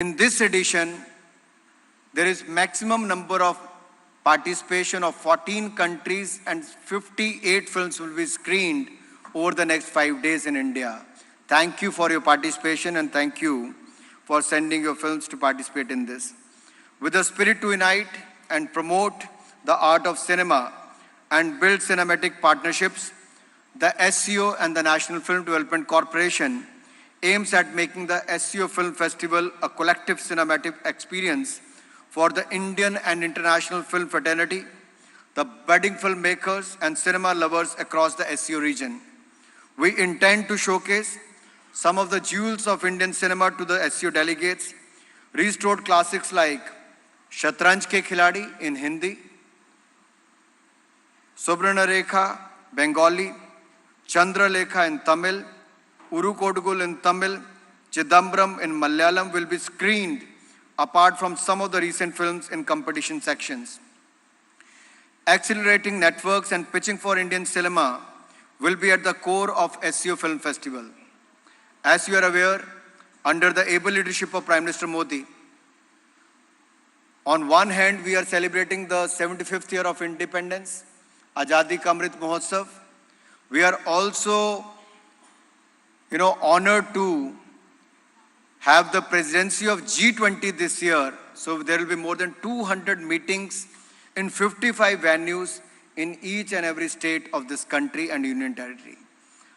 In this edition, there is maximum number of participation of 14 countries and 58 films will be screened over the next 5 days in India. Thank you for your participation and thank you for sending your films to participate in this. With a spirit to unite and promote the art of cinema and build cinematic partnerships, the SCO and the National Film Development Corporation aims at making the SCO Film Festival a collective cinematic experience for the Indian and international film fraternity, the budding filmmakers and cinema lovers across the SCO region. We intend to showcase some of the jewels of Indian cinema to the SCO delegates, restored classics like Shatranj Ke Khiladi in Hindi, Subrana Rekha, Bengali, Chandra Lekha in Tamil, Uru Kodugul in Tamil, Chidambaram in Malayalam will be screened apart from some of the recent films in competition sections. Accelerating networks and pitching for Indian cinema will be at the core of SCO Film Festival. As you are aware, under the able leadership of Prime Minister Modi, on one hand, we are celebrating the 75th year of independence, Azadi Ka Amrit Mahotsav. We are also honored to have the presidency of G20 this year. So there will be more than 200 meetings in 55 venues in each and every state of this country and union territory.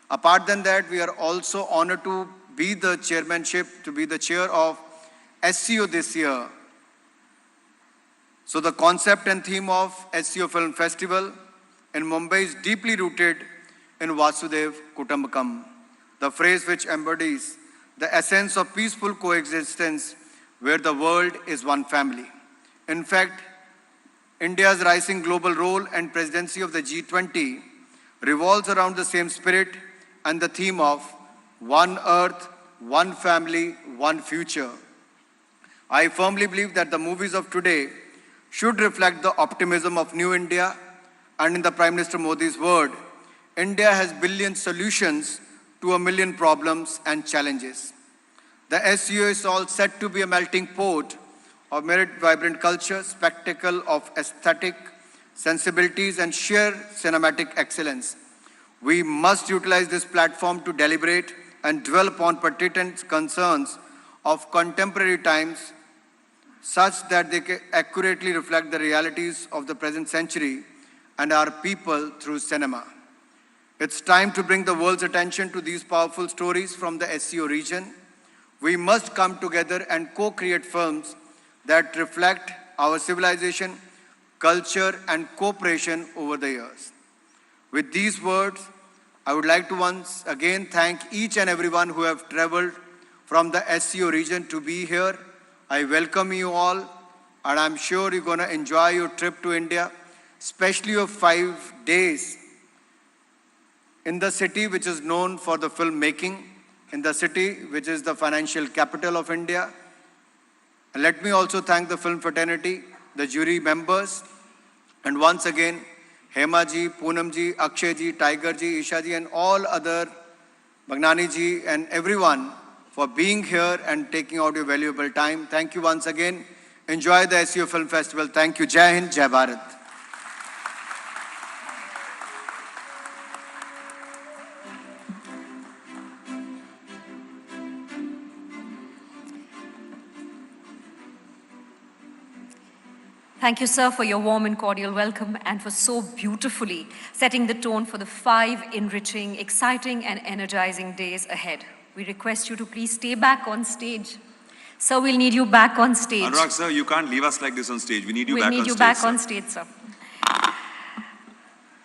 Apart than that, we are also honored to be the chair of SCO this year. So the concept and theme of SCO Film Festival in Mumbai is deeply rooted in Vasudev Kutumbakam, the phrase which embodies the essence of peaceful coexistence where the world is one family. In fact, India's rising global role and presidency of the G20 revolves around the same spirit and the theme of one earth, one family, one future. I firmly believe that the movies of today should reflect the optimism of New India, and in the Prime Minister Modi's word, India has billion solutions to a million problems and challenges. The SCO is all set to be a melting pot of myriad vibrant culture, spectacle of aesthetic sensibilities and sheer cinematic excellence. We must utilize this platform to deliberate and dwell upon pertinent concerns of contemporary times such that they can accurately reflect the realities of the present century and our people through cinema. It's time to bring the world's attention to these powerful stories from the SCO region. We must come together and co-create films that reflect our civilization, culture, and cooperation over the years. With these words, I would like to once again thank each and everyone who have traveled from the SCO region to be here. I welcome you all, and I'm sure you're going to enjoy your trip to India, especially your 5 days in the city which is known for the filmmaking, in the city which is the financial capital of India. And let me also thank the film fraternity, the jury members, and once again, Hema ji, Poonam ji, Akshay ji, Tiger ji, Isha ji, and all other, Magnani ji, and everyone for being here and taking out your valuable time. Thank you once again. Enjoy the SCO Film Festival. Thank you. Jai Hind, Jai Bharat. Thank you, sir, for your warm and cordial welcome and for so beautifully setting the tone for the 5 enriching, exciting, and energizing days ahead. We request you to please stay back on stage. Sir, we'll need you back on stage. Anurag, sir, you can't leave us like this on stage. We need you back on stage. We'll need you back on stage, sir.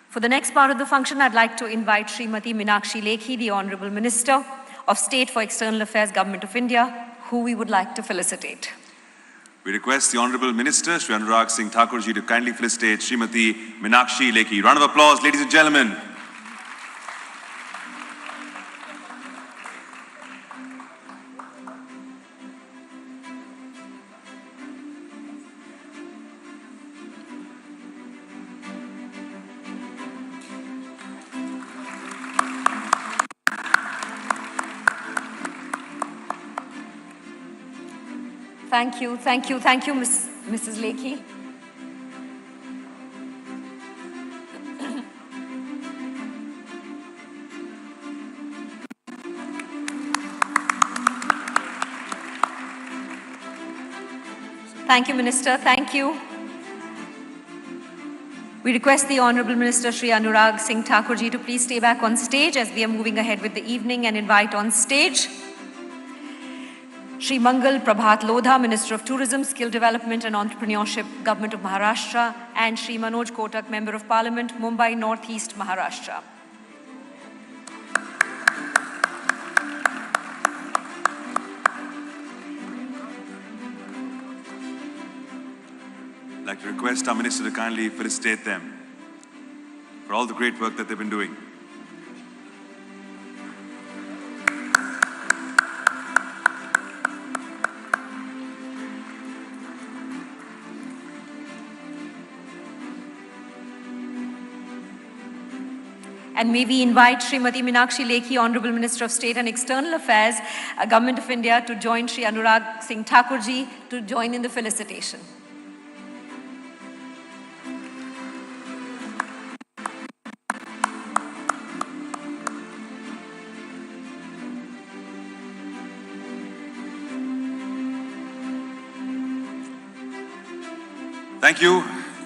For the next part of the function, I'd like to invite Srimati Meenakshi Lekhi, the Honorable Minister of State for External Affairs, Government of India, who we would like to felicitate. We request the Honorable Minister, Shri Anurag Singh Thakurji, to kindly felicitate Srimati Meenakshi Lekhi. Round of applause, ladies and gentlemen. Thank you, Mrs. Lekhi. Thank you, Minister. Thank you. We request the Honourable Minister Shri Anurag Singh Thakurji to please stay back on stage as we are moving ahead with the evening, and invite on stage Shri Mangal Prabhat Lodha, Minister of Tourism, Skill Development and Entrepreneurship, Government of Maharashtra, and Shri Manoj Kotak, Member of Parliament, Mumbai North East, Maharashtra. I'd like to request our Minister to kindly felicitate them for all the great work that they've been doing. And may we invite Srimati Meenakshi Lekhi, Honourable Minister of State and External Affairs, Government of India, to join Shri Anurag Singh Thakurji to join in the felicitation. Thank you,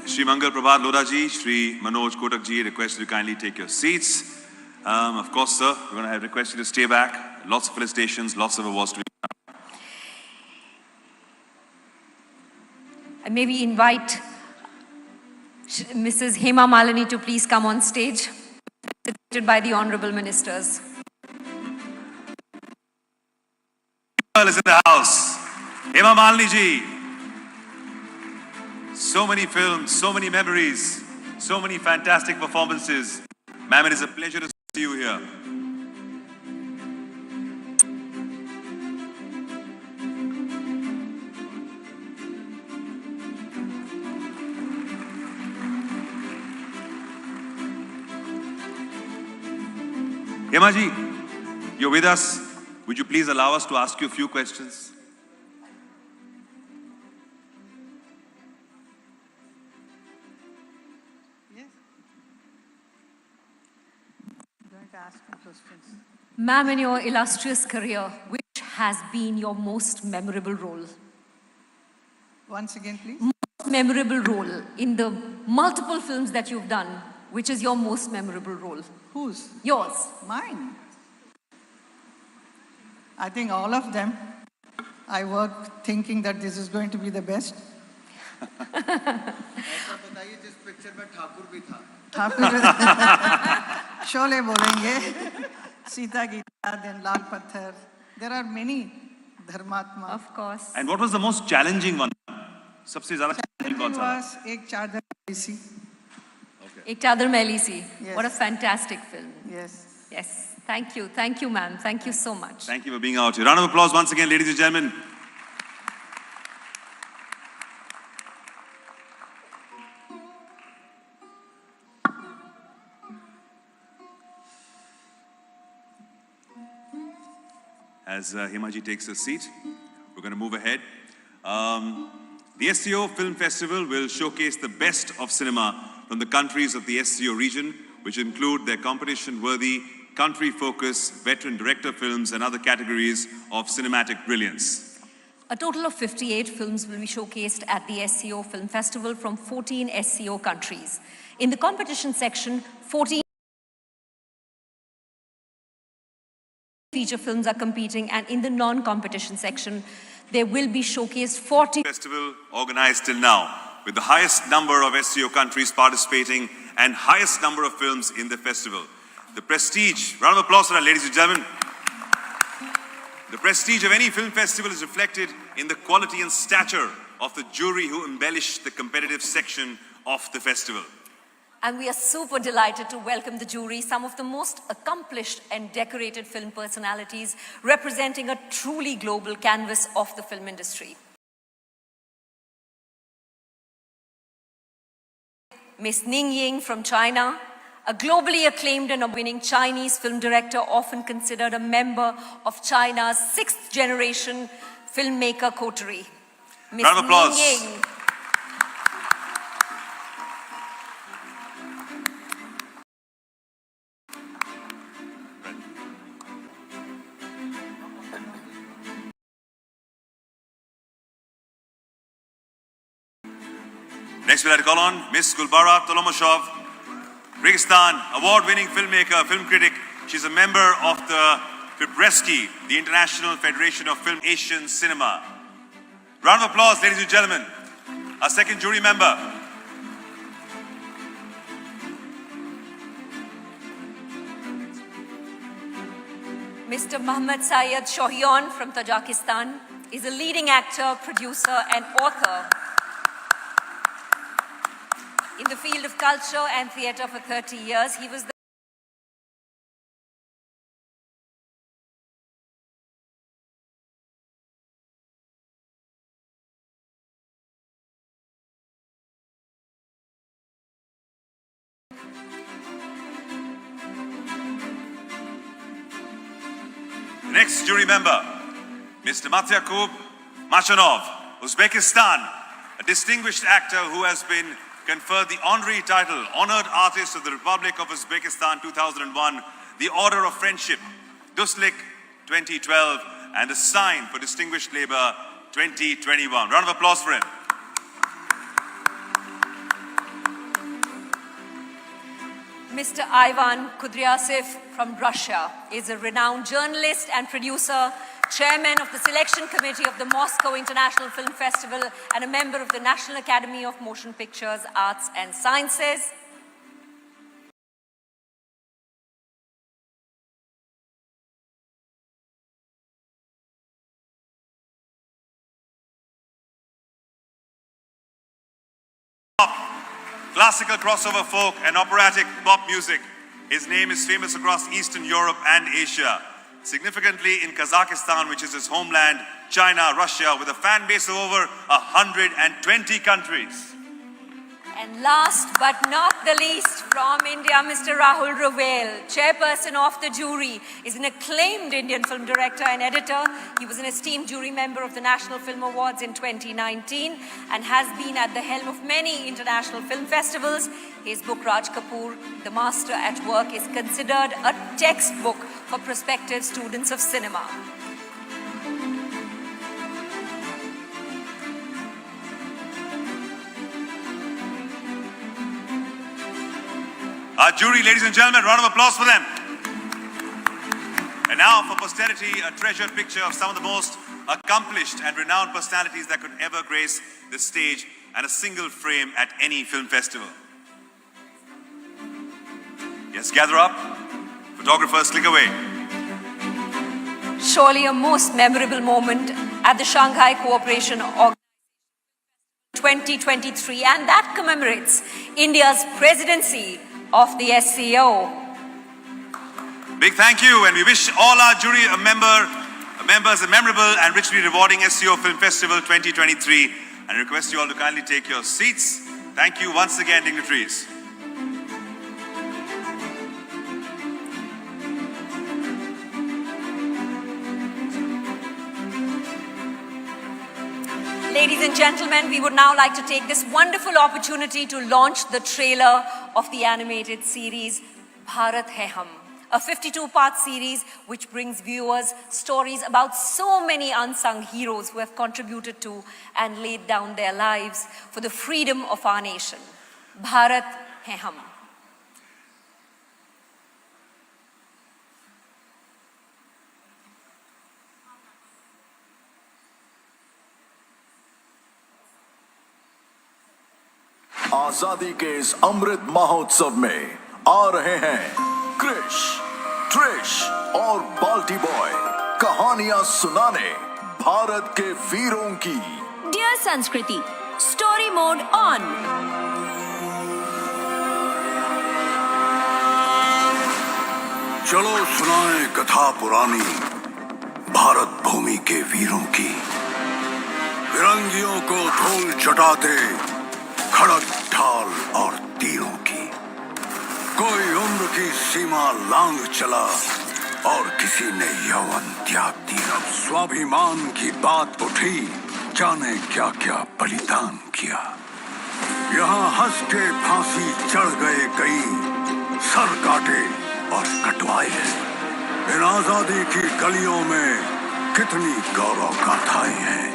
Shri Mangal Prabhat Lodha ji, Shri Manoj Kotak ji. Request you to kindly take your seats. Of course, sir, we're going to request you to stay back. Lots of felicitations, lots of awards to be. And may we invite Mrs. Hema Malini to please come on stage, felicitated by the Honourable Ministers. Is in the house. Hema Malini ji. So many films, so many memories, so many fantastic performances. Ma'am, it is a pleasure to see you here. Hema ji, you're with us. Would you please allow us to ask you a few questions? Ma'am, in your illustrious career, which has been your most memorable role? Once again, please. Most memorable role in the multiple films that you've done, which is your most memorable role? Whose? Yours. Mine. I think all of them. I worked thinking that this is going to be the best. Sholay bolenge, Sita Gita, then Lal Patthar. There are many Dharmatma. Of course. And what was the most challenging one? सबसे ज़्यादा challenging कौन सा था? Was Ek Chadar Isi. Ek Chadar Maili Si. Yes. What a fantastic film. Yes. Yes. Thank you, ma'am. Thank you so much. Thank you for being out here. Round of applause once again, ladies and gentlemen. As Hemaji takes her seat, we're going to move ahead. The SCO Film Festival will showcase the best of cinema from the countries of the SCO region, which include their competition-worthy, country-focused, veteran director films and other categories of cinematic brilliance. A total of 58 films will be showcased at the SCO Film Festival from 14 SCO countries. In the competition section, 14 feature films are competing, and in the non-competition section, there will be showcased 40 Festival organized till now, with the highest number of SCO countries participating and highest number of films in the festival. The prestige, round of applause for that, ladies and gentlemen. The prestige of any film festival is reflected in the quality and stature of the jury who embellish the competitive section of the festival. And we are super delighted to welcome the jury, some of the most accomplished and decorated film personalities representing a truly global canvas of the film industry. Miss Ning Ying from China, a globally acclaimed and winning Chinese film director, often considered a member of China's 6th generation filmmaker coterie. Miss Round of applause. Ning. Next, we'd like to call on Miss Gulbara Tolomashov, Kyrgyzstan, award-winning filmmaker, film critic. She's a member of the Fibreski, the International Federation of Film Asian Cinema. Round of applause, ladies and gentlemen. Our second jury member. Mr. Mohammad Syed Shohyon from Tajikistan is a leading actor, producer, and author in the field of culture and theatre for 30 years. He was the Next jury member, Mr. Matyakub Machanov, Uzbekistan, a distinguished actor who has been conferred the honorary title, Honored Artist of the Republic of Uzbekistan 2001, the Order of Friendship, Duslik 2012, and the Sign for Distinguished Labor 2021. Round of applause for him. Mr. Ivan Kudryavtsev from Russia is a renowned journalist and producer, chairman of the selection committee of the Moscow International Film Festival, and a member of the National Academy of Motion Pictures, Arts and Sciences. Classical crossover folk and operatic pop music. His name is famous across Eastern Europe and Asia. Significantly in Kazakhstan, which is his homeland, China, Russia, with a fan base of over 120 countries. And last but not the least, from India, Mr. Rahul Ravel, chairperson of the jury, is an acclaimed Indian film director and editor. He was an esteemed jury member of the National Film Awards in 2019 and has been at the helm of many international film festivals. His book, Raj Kapoor, The Master at Work, is considered a textbook for prospective students of cinema. Our jury, ladies and gentlemen, round of applause for them. And now for posterity, a treasured picture of some of the most accomplished and renowned personalities that could ever grace the stage and a single frame at any film festival. Yes, gather up. Photographers, click away. Surely a most memorable moment at the Shanghai Cooperation Organization 2023, and that commemorates India's presidency of the SCO. Big thank you, and we wish all our jury members a memorable and richly rewarding SCO Film Festival 2023, and request you all to kindly take your seats. Thank you once again, dignitaries. Ladies and gentlemen, we would now like to take this wonderful opportunity to launch the trailer of the animated series Bharat Hai Hum, a 52-part series which brings viewers stories about so many unsung heroes who have contributed to and laid down their lives for the freedom of our nation. Bharat Hai Hum. आजादी के इस अमृत महोत्सव में आ रहे हैं Krrish, Trish और बाल्टी boy कहानियां सुनाने भारत के वीरों की। डियर संस्कृति, स्टोरी मोड ऑन। चलो सुनाएं कथा पुरानी भारत भूमि के वीरों की। फिरंगियों को धूल चटाते खड़क ढाल और तीरों की। कोई उम्र की सीमा लांघ चला और किसी ने यौवन त्याग दिया। स्वाभिमान की बात उठी जाने क्या क्या बलिदान किया। यहाँ हंस के फांसी चढ़ गए कई, सर काटे और कटवाए हैं। इन आजादी की गलियों में कितनी गौरव गाथाएं हैं।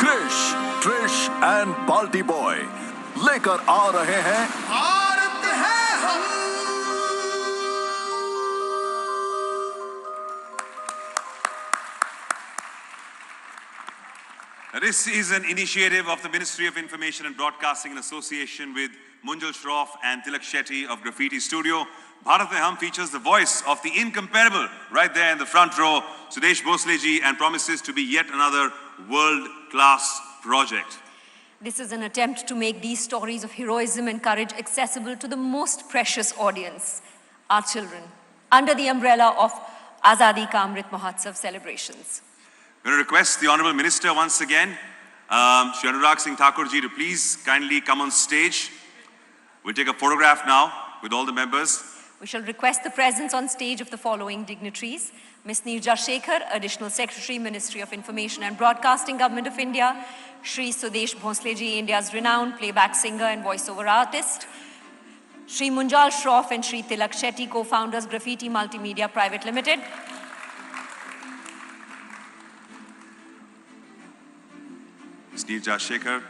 क्रिश, ट्रिश एंड बाल्टी बॉय लेकर आ रहे हैं भारत है हम। This is an initiative of the Ministry of Information and Broadcasting in association with Munjal Shroff and Tilak Shetty of Graffiti Studio. Bharat Mein Hum features the voice of the incomparable right there in the front row, Sudesh Bhosle ji, and promises to be yet another world-class project. This is an attempt to make these stories of heroism and courage accessible to the most precious audience, our children, under the umbrella of Azadi Ka Amrit Mahotsav celebrations. I'm going to request the Honourable Minister once again, Shri Anurag Singh Thakur ji, to please kindly come on stage. We'll take a photograph now with all the members. We shall request the presence on stage of the following dignitaries: Ms. Neerja Shekhar, Additional Secretary, Ministry of Information and Broadcasting, Government of India; Shri Sudesh Bhosle ji, India's renowned playback singer and voiceover artist; Shri Munjal Shroff and Shri Tilak Shetty, co-founders, Graffiti Multimedia Private Limited; Ms. Neerja Shekhar.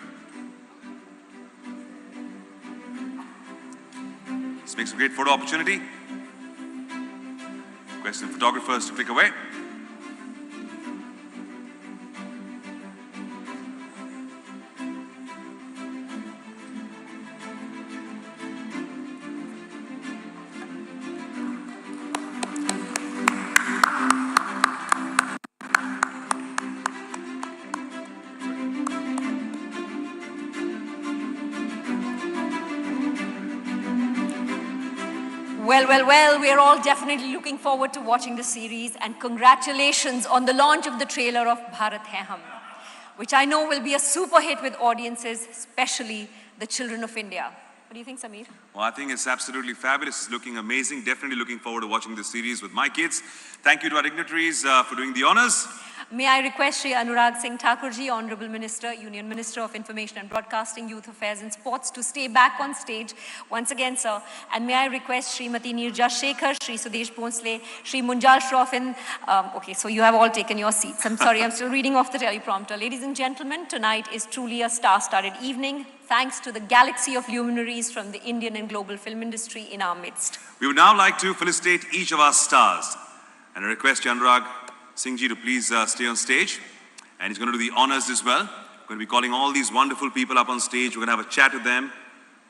This makes a great photo opportunity. Request the photographers to click away. Well, we are all definitely looking forward to watching the series, and congratulations on the launch of the trailer of Bharat Hai Hum, which I know will be a super hit with audiences, especially the children of India. What do you think, Sameer? Well, I think it's absolutely fabulous. It's looking amazing. Definitely looking forward to watching this series with my kids. Thank you to our dignitaries for doing the honors. May I request Shri Anurag Singh Thakur ji, Honorable Minister, Union Minister of Information and Broadcasting, Youth Affairs and Sports, to stay back on stage once again, sir. And may I request Srimati Neerja Shekhar, Shri Sudesh Bhosle, Shri Munjal Shroff, and okay, so you have all taken your seats. I'm sorry, I'm still reading off the teleprompter. Ladies and gentlemen, tonight is truly a star-studded evening, thanks to the galaxy of luminaries from the Indian and global film industry in our midst. We would now like to felicitate each of our stars. And I request Anurag Singh ji to please stay on stage. And he's going to do the honors as well. We're going to be calling all these wonderful people up on stage. We're going to have a chat with them,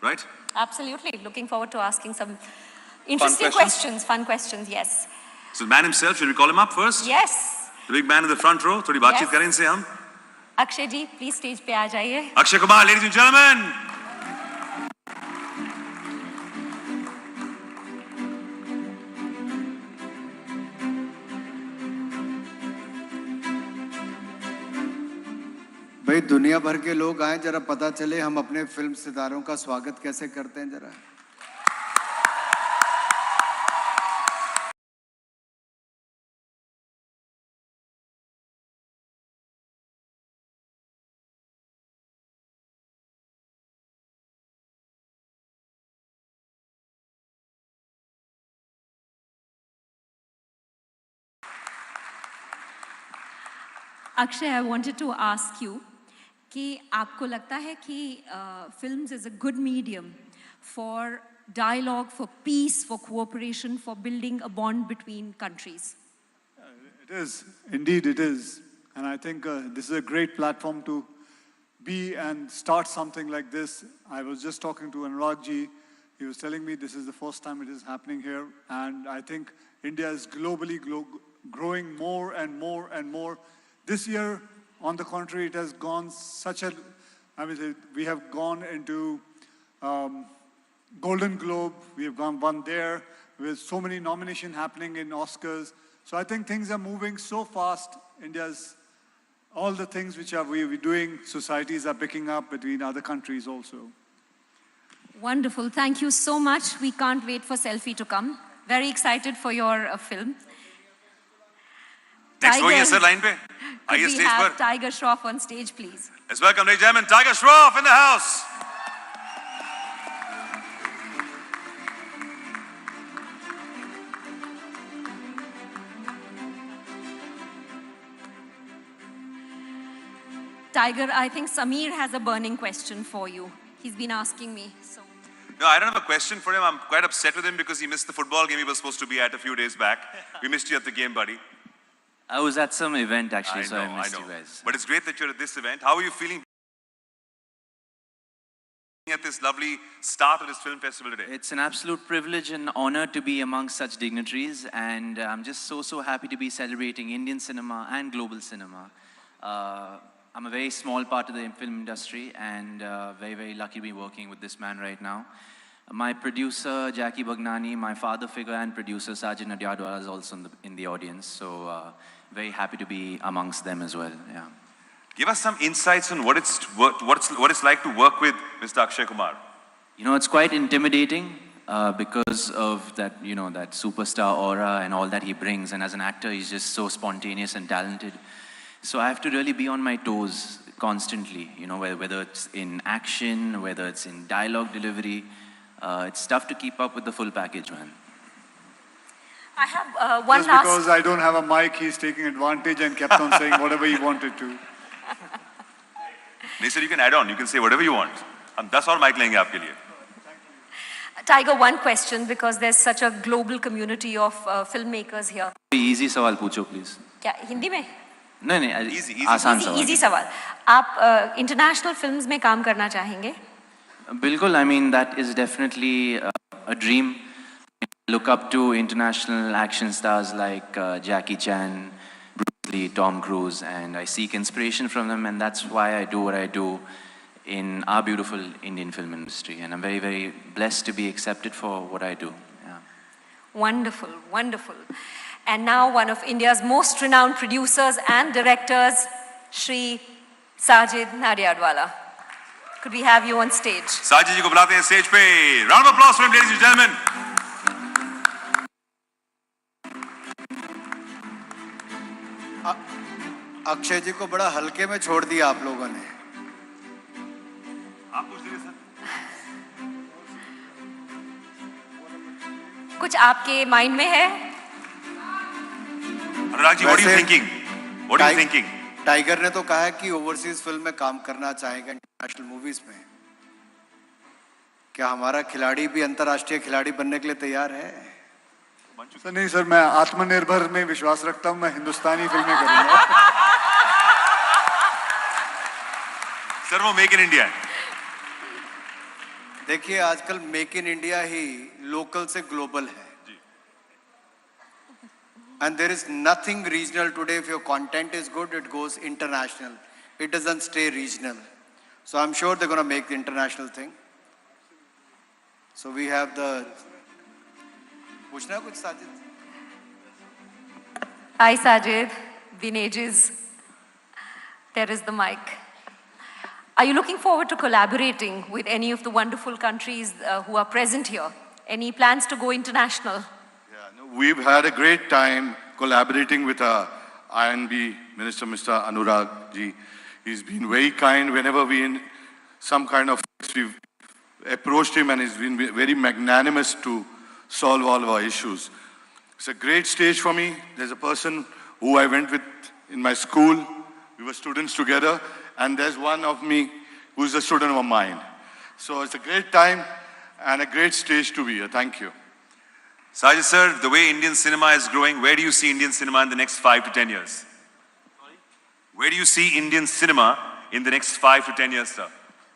right? Absolutely. Looking forward to asking some interesting questions. Fun questions, yes. So the man himself, should we call him up first? Yes. The big man in the front row. Thodi baatcheet kare inse hum. Akshay ji, please stage pe aa jaiye. Akshay Kumar, ladies and gentlemen. भाई दुनिया भर के लोग आए, जरा पता चले हम अपने फिल्म सितारों का स्वागत कैसे करते हैं जरा। Akshay, I wanted to ask you कि आपको लगता है कि films is a good medium for dialogue, for peace, for cooperation, for building a bond between countries? It is, indeed it is. And I think this is a great platform to be and start something like this. I was just talking to Anurag ji. He was telling me this is the first time it is happening here. And I think India is globally growing more and more and more. This year, on the contrary, it has gone such a, we have gone into Golden Globe, we have won there, with so many nominations happening in Oscars. So I think things are moving so fast. India's, all the things which we're doing, societies are picking up between other countries also. Wonderful. Thank you so much. We can't wait for selfie to come. Very excited for your film. Next Tiger, हो sir line पे could आइए we stage have पर. Tiger Shroff on stage, please? Let's welcome ladies and gentlemen Tiger Shroff in the house. Tiger, I think Samir has a burning question for you. He's been asking me. So. No, I don't have a question for him. I'm quite upset with him because he missed the football game he was supposed to be at a few days back. We missed you at the game, buddy. I was at some event actually, so I missed you guys. But it's great that you're at this event. How are you feeling at this lovely start of this film festival today? It's an absolute privilege and honor to be amongst such dignitaries, and I'm just so happy to be celebrating Indian cinema and global cinema. I'm a very small part of the film industry, and very lucky to be working with this man right now. My producer, Jackie Bagnani, my father figure and producer, Sajid Nadyadwala, is also in the audience. So very happy to be amongst them as well. Yeah. Give us some insights on what it's like to work with Mr. Akshay Kumar. You know, it's quite intimidating because of that, you know, that superstar aura and all that he brings. And as an actor, he's just so spontaneous and talented. So I have to really be on my toes constantly, you know, whether it's in action, whether it's in dialogue delivery. It's tough to keep up with the full package, man. I have one Just last... because I don't have a mic, he's taking advantage and kept on saying whatever he wanted to. They said you can add on, you can say whatever you want. And that's all mic lenge aapke liye. Tiger, one question, because there's such a global community of filmmakers here. Easy सवाल पूछो, please. क्या हिंदी में? नहीं, Easy. आसान सवाल. Easy सवाल. आप international films में काम करना चाहेंगे? Bilkul, I mean, that is definitely a dream. I look up to international action stars like Jackie Chan, Bruce Lee, Tom Cruise, and I seek inspiration from them, and that's why I do what I do in our beautiful Indian film industry. And I'm very blessed to be accepted for what I do. Yeah. Wonderful, wonderful. And now one of India's most renowned producers and directors, Shri Sajid Nadyadwala. Could we have you on stage? Sajid ji ko bulate hain stage pe. Round of applause for him, ladies and gentlemen. Akshay जी को बड़ा हल्के में छोड़ दिया आप लोगों ने. आप पूछ लीजिए सर. कुछ आपके माइंड में है? Anurag ji, what are you thinking? What are you thinking? Tiger ने तो कहा है कि ओवरसीज फिल्म में काम करना चाहेगा, इंटरनेशनल मूवीज में. क्या हमारा खिलाड़ी भी अंतर्राष्ट्रीय खिलाड़ी बनने के लिए तैयार है? सर नहीं सर, मैं आत्मनिर्भर में विश्वास रखता हूँ. मैं हिंदुस्तानी फिल्में करूँगा. सर वो मेक इन इंडिया है. देखिए आजकल make in India he local से ग्लोबल है. And there is nothing regional today. If your content is good, it goes international. It doesn't stay regional. So I'm sure they're going to make the international thing. So we have the... पूछना है कुछ Sajid? Hi Sajid, been ages. There is the mic. Are you looking forward to collaborating with any of the wonderful countries who are present here? Any plans to go international? Yeah, no, we've had a great time collaborating with our INB Minister, Mr. Anurag ji. He's been very kind whenever we in some kind of, we've approached him, and he's been very magnanimous to solve all of our issues. It's a great stage for me. There's a person who I went with in my school. We were students together, and there's one of me who's a student of mine. So it's a great time and a great stage to be here. Thank you. Sajid sir, the way Indian cinema is growing, where do you see Indian cinema in the next 5 to 10 years? Where do you see Indian cinema in the next 5 to 10 years, sir?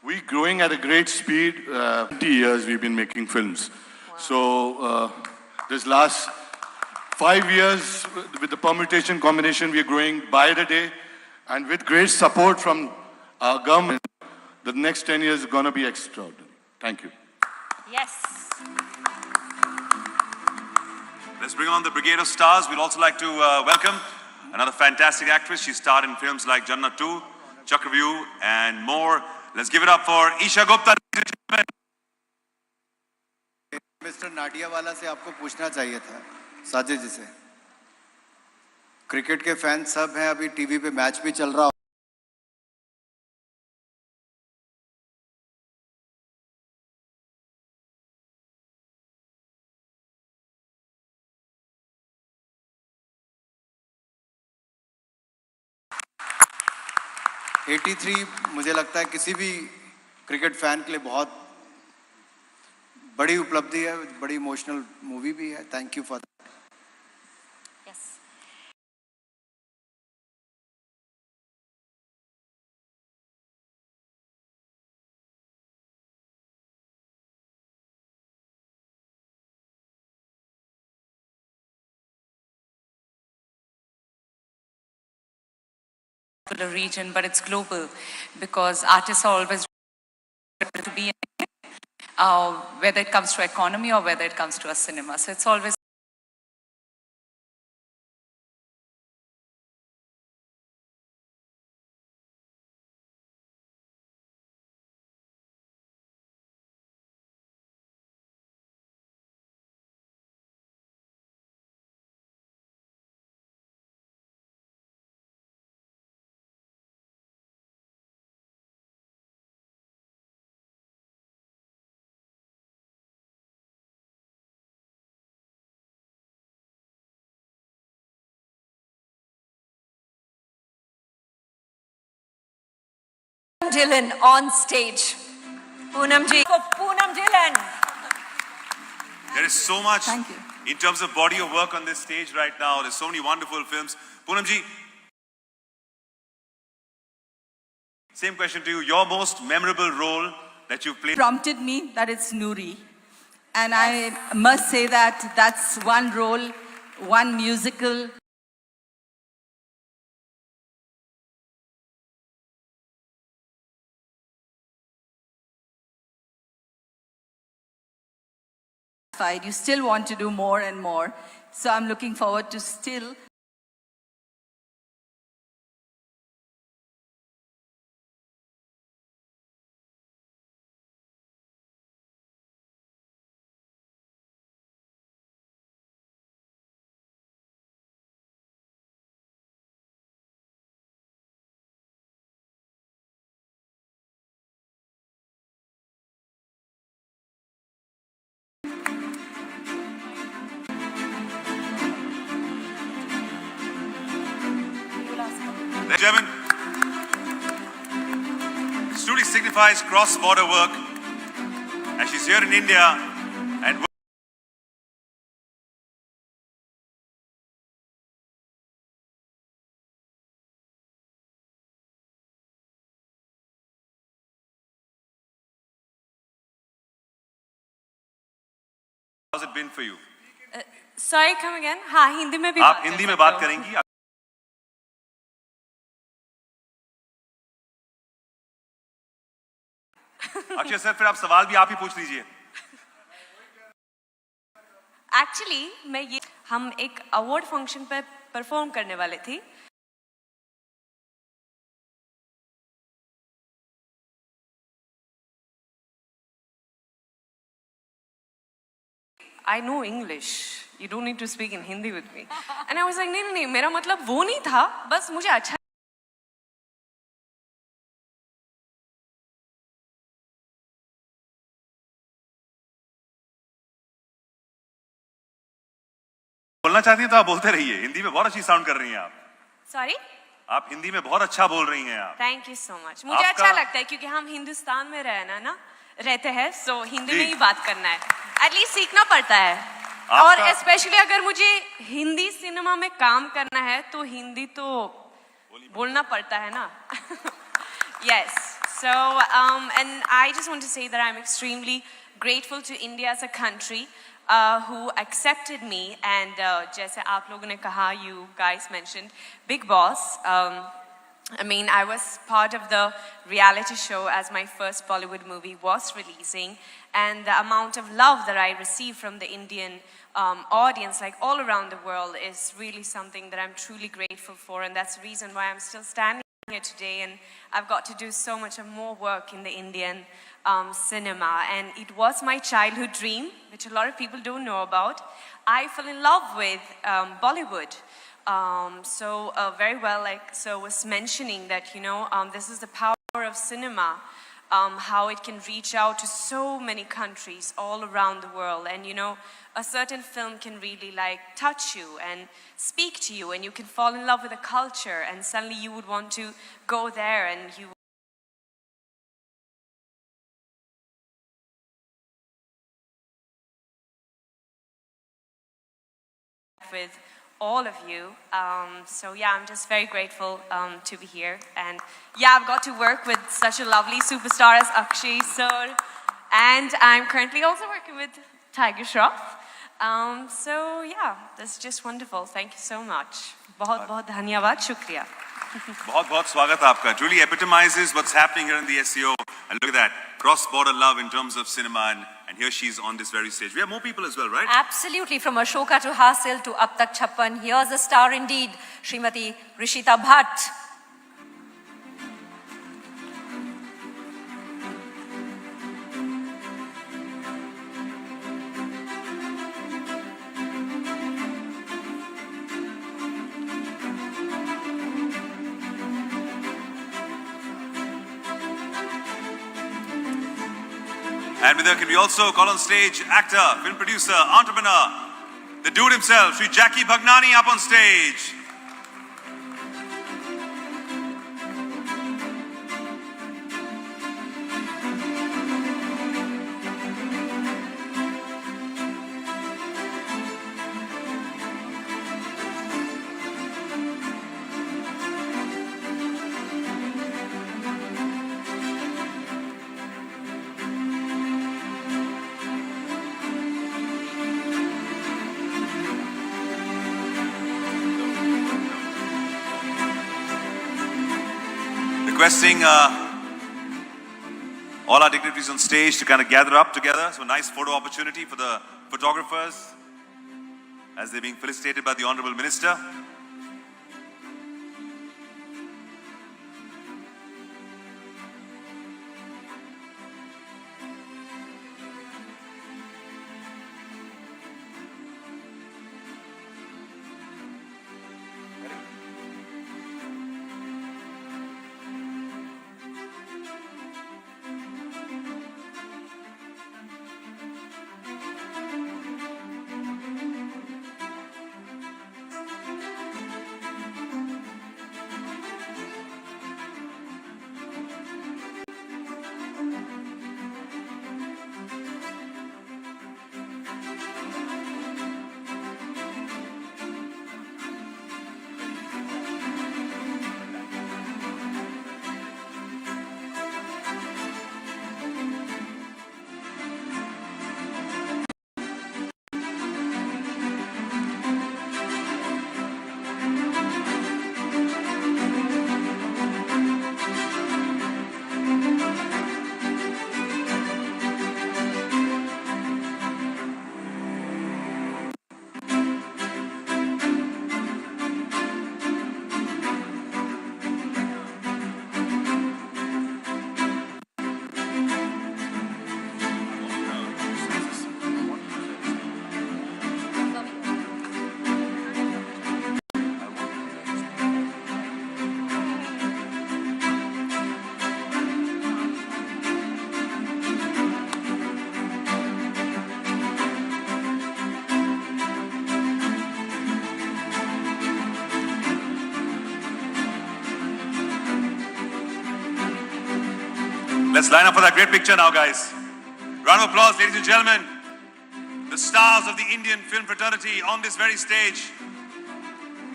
We're growing at a great speed. 20 years we've been making films. Wow. So this last 5 years with the permutation combination, we're growing by the day. And with great support from our government, the next 10 years is going to be extraordinary. Thank you. Yes. Let's bring on the Brigade of Stars. We'd also like to welcome another fantastic actress. She starred in films like Jannat 2, Chakravyuh, and more. Let's give it up for Isha Gupta. Mister Nadiadwala से आपको पूछना चाहिए था, साजिद जी से। Cricket के fan सब हैं, अभी टीवी पे मैच भी चल रहा। मुझे लगता है किसी भी क्रिकेट फैन के लिए बहुत बड़ी उपलब्धि है, बड़ी इमोशनल मूवी भी है। Thank you for Yes. particular region, but it's global because artists are always to be in, whether it comes to economy or whether it comes to a cinema. So it's always Dylan on stage. Poonam ji. For Poonam Dylan. There is so much Thank you. in terms of body of work on this stage right now. There's so many wonderful films. Poonam ji, same question to you. Your most memorable role that you've played? Prompted me that it's Noori. And I must say that that's one role, one musical. You still want to do more and more. So I'm looking forward to still. Ladies and gentlemen, Studi signifies cross-border work, and she's here in India and how's it been for you? sorry, come again. हाँ, हिंदी में भी आप हिंदी में बात करेंगी? Akshay sir, फिर आप सवाल भी आप ही पूछ लीजिए। एक्चुअली हम एक अवार्ड फंक्शन पर परफॉर्म करने वाले थे। I know English. You don't need to speak in Hindi with me. And I was like, नहीं, मेरा मतलब वो नहीं था, बस मुझे अच्छा बोलना चाहती हैं तो आप बोलते रहिए। हिंदी में बहुत अच्छी साउंड कर रही हैं आप। सॉरी, आप हिंदी में बहुत अच्छा बोल रही हैं आप। Thank you so much. मुझे अच्छा लगता है क्योंकि हम हिंदुस्तान में रहते हैं, सो हिंदी में ही बात करना है। एटलीस्ट सीखना पड़ता है। और स्पेशली अगर मुझे हिंदी सिनेमा में काम करना है तो हिंदी तो बोलना पड़ता है ना। Yes. So, and I just want to say that I'm extremely grateful to India as a country who accepted me. And जैसे आप लोगों ने कहा, you guys mentioned Big Boss. I mean, I was part of the reality show as my first Bollywood movie was releasing, and the amount of love that I received from the Indian audience, like all around the world, is really something that I'm truly grateful for, and that's the reason why I'm still standing here today, and I've got to do so much more work in the Indian cinema. And it was my childhood dream, which a lot of people don't know about. I fell in love with Bollywood. Very well, like Sir was mentioning that, this is the power of cinema, how it can reach out to so many countries all around the world. And, a certain film can really like touch you and speak to you, and you can fall in love with a culture, and suddenly you would want to go there, and you with all of you. I'm just very grateful to be here. And I've got to work with such a lovely superstar as Akshay sir. And I'm currently also working with Tiger Shroff. That's just wonderful. Thank you so much. बहुत धन्यवाद, शुक्रिया. बहुत स्वागत आपका. Truly epitomizes what's happening here in the SCO. And look at that, cross-border love in terms of cinema, and here she's on this very stage. We have more people as well, right? Absolutely, from Ashoka to Hasil to Ab Tak Chappan. Here's a star indeed, Srimati Rishita Bhatt. And with her, can we also call on stage actor, film producer, entrepreneur, the dude himself, Sri Jackie Bhagnani, up on stage. Requesting all our dignitaries on stage to kind of gather up together. So a nice photo opportunity for the photographers as they're being felicitated by the Honorable Minister. Let's line up for that great picture now, guys. Round of applause, ladies and gentlemen. The stars of the Indian film fraternity on this very stage.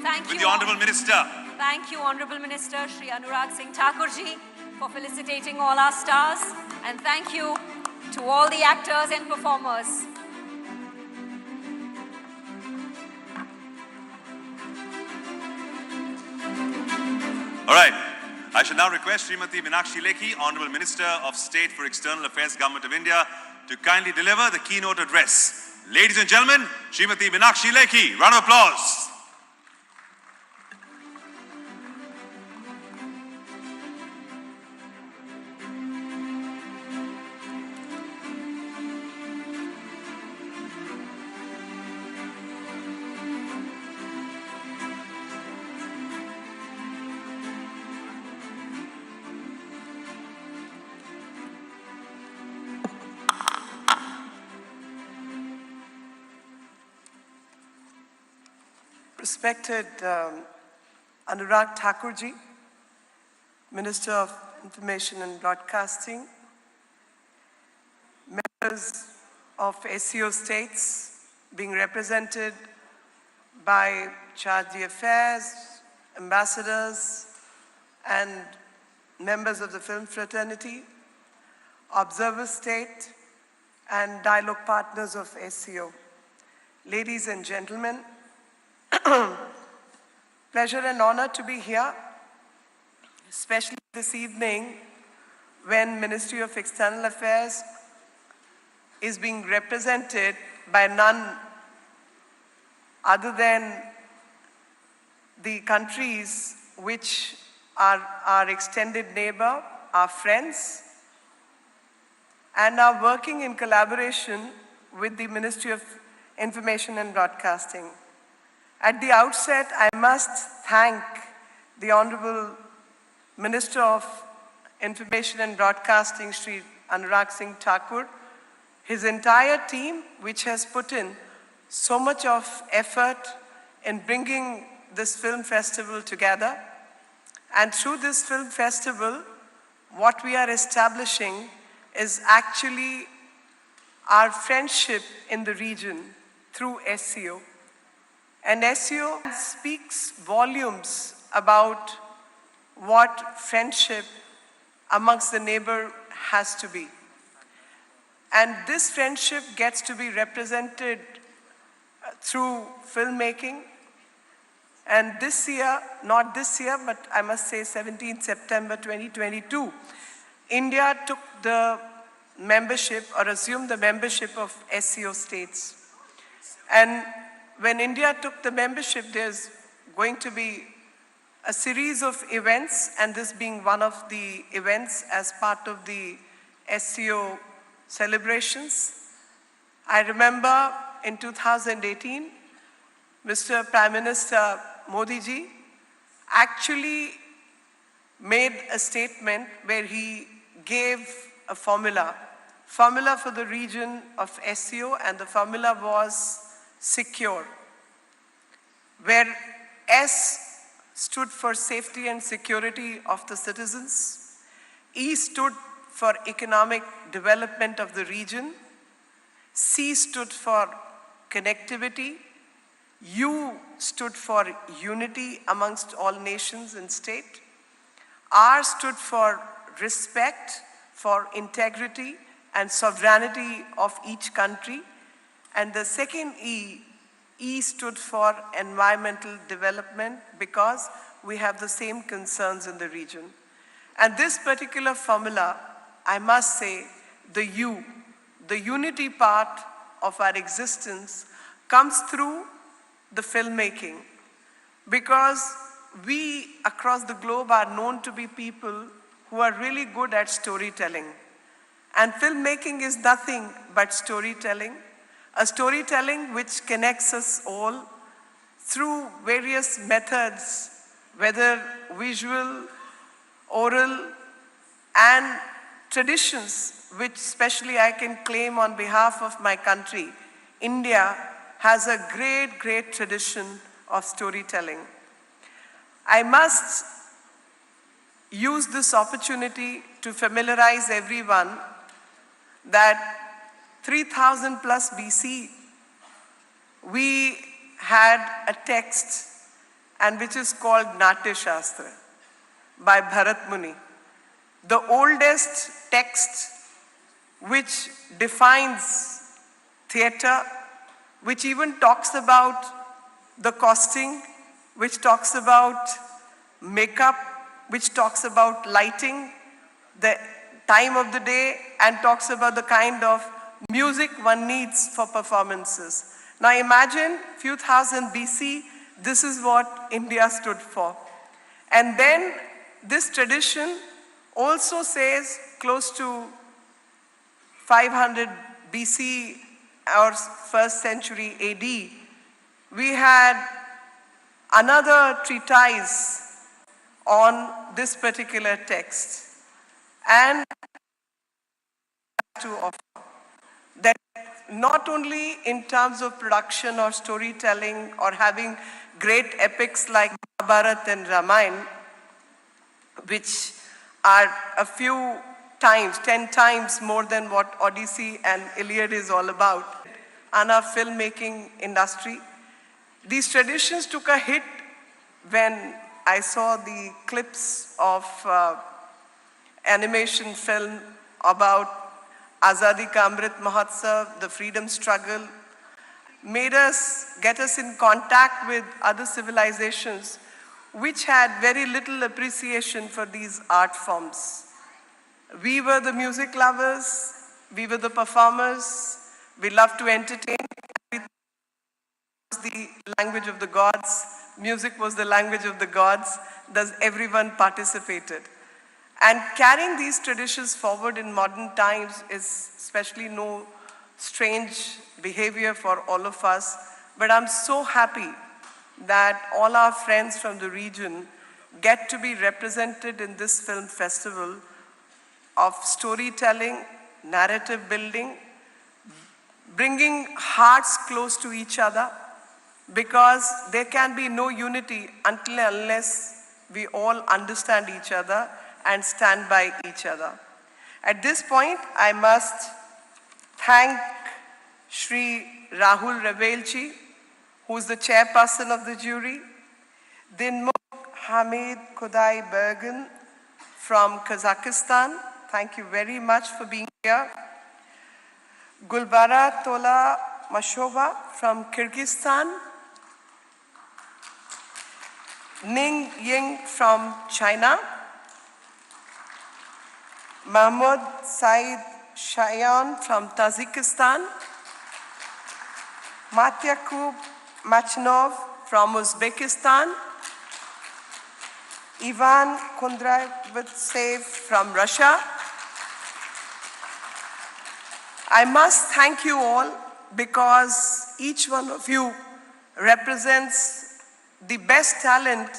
Thank you. With the Honorable Minister. Thank you, Honorable Minister Shri Anurag Singh Thakurji, for felicitating all our stars. And thank you to all the actors and performers. All right. I shall now request Srimati Meenakshi Lekhi, Honorable Minister of State for External Affairs, Government of India, to kindly deliver the keynote address. Ladies and gentlemen, Srimati Meenakshi Lekhi. Round of applause. Respected Anurag Thakurji, Minister of Information and Broadcasting, members of SCO states being represented by Charge d'Affaires, ambassadors, and members of the film fraternity, observer state, and dialogue partners of SCO. Ladies and gentlemen, pleasure and honor to be here, especially this evening when Ministry of External Affairs is being represented by none other than the countries which are our extended neighbor, our friends, and are working in collaboration with the Ministry of Information and Broadcasting. At the outset, I must thank the Honorable Minister of Information and Broadcasting, Sri Anurag Singh Thakur, his entire team, which has put in so much of effort in bringing this film festival together. And through this film festival, what we are establishing is actually our friendship in the region through SCO. And SCO speaks volumes about what friendship amongst the neighbor has to be. And this friendship gets to be represented through filmmaking. And this year, not this year, but I must say 17th September 2022, India took the membership or assumed the membership of SCO states. And when India took the membership, there's going to be a series of events, and this being one of the events as part of the SCO celebrations. I remember in 2018, Mr. Prime Minister Modi ji actually made a statement where he gave a formula for the region of SCO, and the formula was secure, where S stood for safety and security of the citizens, E stood for economic development of the region, C stood for connectivity, U stood for unity amongst all nations and state, R stood for respect for integrity and sovereignty of each country, and the second E stood for environmental development, because we have the same concerns in the region. And this particular formula, I must say, the U, the unity part of our existence, comes through the filmmaking, because we across the globe are known to be people who are really good at storytelling. And filmmaking is nothing but storytelling, a storytelling which connects us all through various methods, whether visual, oral, and traditions, which especially I can claim on behalf of my country. India has a great, great tradition of storytelling. I must use this opportunity to familiarize everyone that 3000 plus BC, we had a text, and which is called Natya Shastra by Bharat Muni, the oldest text which defines theatre, which even talks about the costing, which talks about makeup, which talks about lighting, the time of the day, and talks about the kind of music one needs for performances. Now imagine few thousand BC, this is what India stood for. And then this tradition also says close to 500 BC or 1st century AD, we had another treatise on this particular text. And to offer that not only in terms of production or storytelling or having great epics like Mahabharata and Ramayana, which are a few times, 10 times more than what Odyssey and Iliad is all about, and our filmmaking industry. These traditions took a hit when I saw the clips of animation film about Azadi Ka Amrit Mahotsav, the freedom struggle, get us in contact with other civilizations which had very little appreciation for these art forms. We were the music lovers, we were the performers, we loved to entertain. It was the language of the gods, music was the language of the gods, thus everyone participated. And carrying these traditions forward in modern times is especially no strange behavior for all of us, but I'm so happy that all our friends from the region get to be represented in this film festival of storytelling, narrative building, bringing hearts close to each other, because there can be no unity until and unless we all understand each other and stand by each other. At this point, I must thank Shri Rahul Ravelji, who is the chairperson of the jury, Dinmuk Hamid Kudai Bergen from Kazakhstan. Thank you very much for being here. Gulbara Tola Mashova from Kyrgyzstan. Ning Ying from China. Mahmoud Said Shayan from Tajikistan. Matyakub Machnov from Uzbekistan. Ivan Kundravtsev from Russia. I must thank you all because each one of you represents the best talent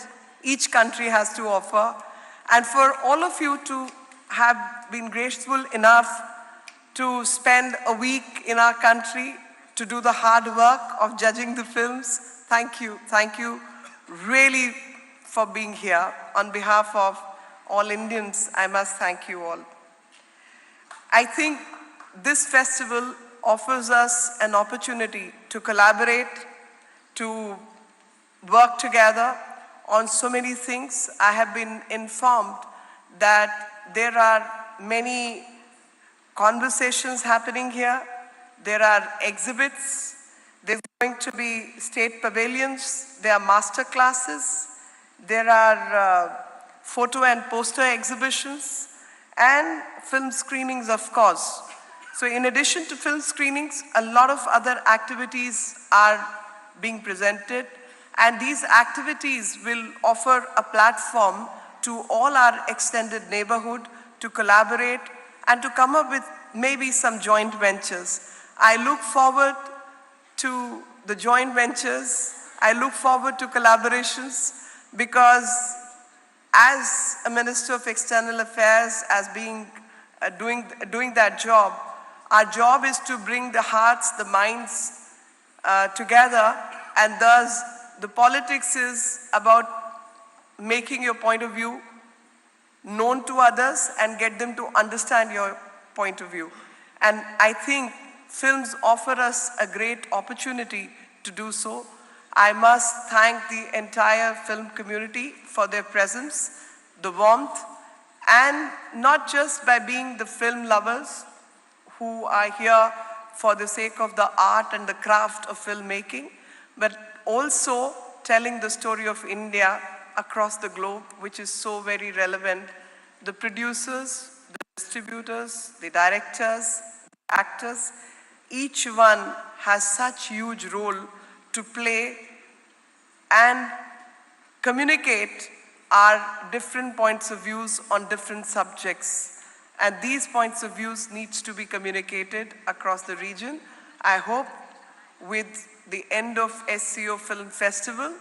each country has to offer, and for all of you to have been graceful enough to spend a week in our country to do the hard work of judging the films. Thank you really for being here. On behalf of all Indians, I must thank you all. I think this festival offers us an opportunity to collaborate, to work together on so many things. I have been informed that there are many conversations happening here. There are exhibits. There's going to be state pavilions. There are master classes. There are photo and poster exhibitions and film screenings, of course. So in addition to film screenings, a lot of other activities are being presented, and these activities will offer a platform to all our extended neighborhood to collaborate and to come up with maybe some joint ventures. I look forward to the joint ventures. I look forward to collaborations, because as a Minister of External Affairs, as being doing that job, our job is to bring the hearts, the minds together, and thus the politics is about making your point of view known to others and get them to understand your point of view. And I think films offer us a great opportunity to do so. I must thank the entire film community for their presence, the warmth, and not just by being the film lovers who are here for the sake of the art and the craft of filmmaking, but also telling the story of India across the globe, which is so very relevant. The producers, the distributors, the directors, the actors, each one has such huge role to play and communicate our different points of views on different subjects. And these points of views needs to be communicated across the region. I hope with the end of SCO Film Festival,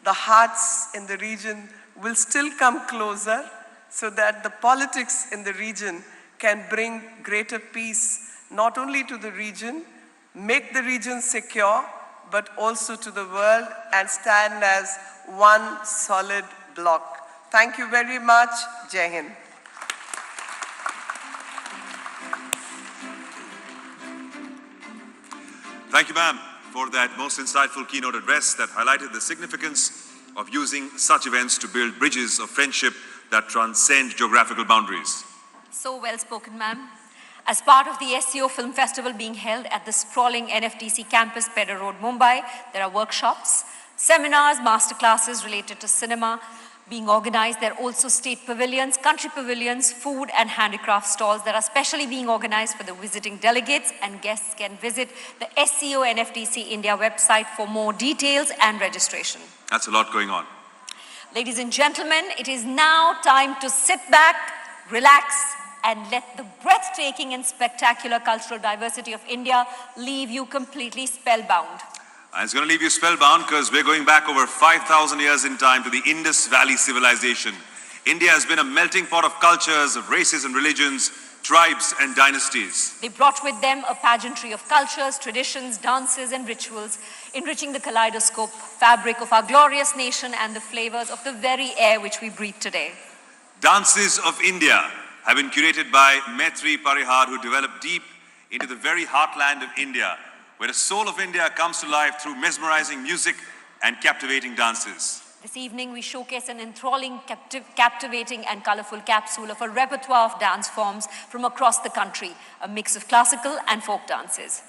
the hearts in the region will still come closer so that the politics in the region can bring greater peace, not only to the region, make the region secure, but also to the world and stand as one solid block. Thank you very much. Jai Hind. Thank you, ma'am, for that most insightful keynote address that highlighted the significance of using such events to build bridges of friendship that transcend geographical boundaries. So well spoken, ma'am. As part of the SCO Film Festival being held at the sprawling NFTC campus, Pedder Road, Mumbai, there are workshops, seminars, masterclasses related to cinema being organized. There are also state pavilions, country pavilions, food and handicraft stalls that are specially being organized for the visiting delegates, and guests can visit the SCO NFTC India website for more details and registration. That's a lot going on. Ladies and gentlemen, it is now time to sit back, relax, and let the breathtaking and spectacular cultural diversity of India leave you completely spellbound. And it's going to leave you spellbound because we're going back over 5,000 years in time to the Indus Valley civilization. India has been a melting pot of cultures, of races and religions, tribes and dynasties. They brought with them a pageantry of cultures, traditions, dances and rituals, enriching the kaleidoscope fabric of our glorious nation and the flavors of the very air which we breathe today. Dances of India have been curated by Maitri Parihar, who developed deep into the very heartland of India, where the soul of India comes to life through mesmerizing music and captivating dances. This evening, we showcase an enthralling, captivating and colorful capsule of a repertoire of dance forms from across the country, a mix of classical and folk dances.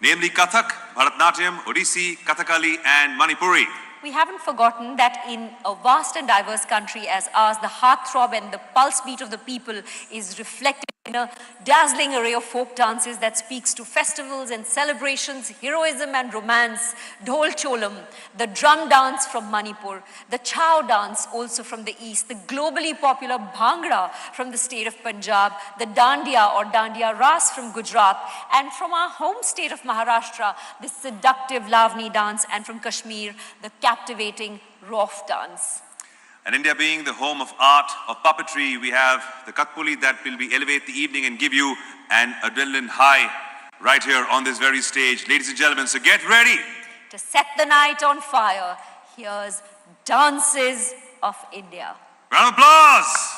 Namely Kathak, Bharatnatyam, Odissi, Kathakali and Manipuri. We haven't forgotten that in a vast and diverse country as ours, the heartthrob and the pulse beat of the people is reflected in a dazzling array of folk dances that speaks to festivals and celebrations, heroism and romance, Dhol Cholam, the drum dance from Manipur, the Chow dance also from the east, the globally popular Bhangra from the state of Punjab, the Dandiya or Dandiya Ras from Gujarat, and from our home state of Maharashtra, the seductive Lavani dance, and from Kashmir, the captivating Rof dance. And India being the home of art, of puppetry, we have the Kathpuli that will be elevate the evening and give you an adrenaline high right here on this very stage. Ladies and gentlemen, so get ready. To set the night on fire, here's Dances of India. Round of applause.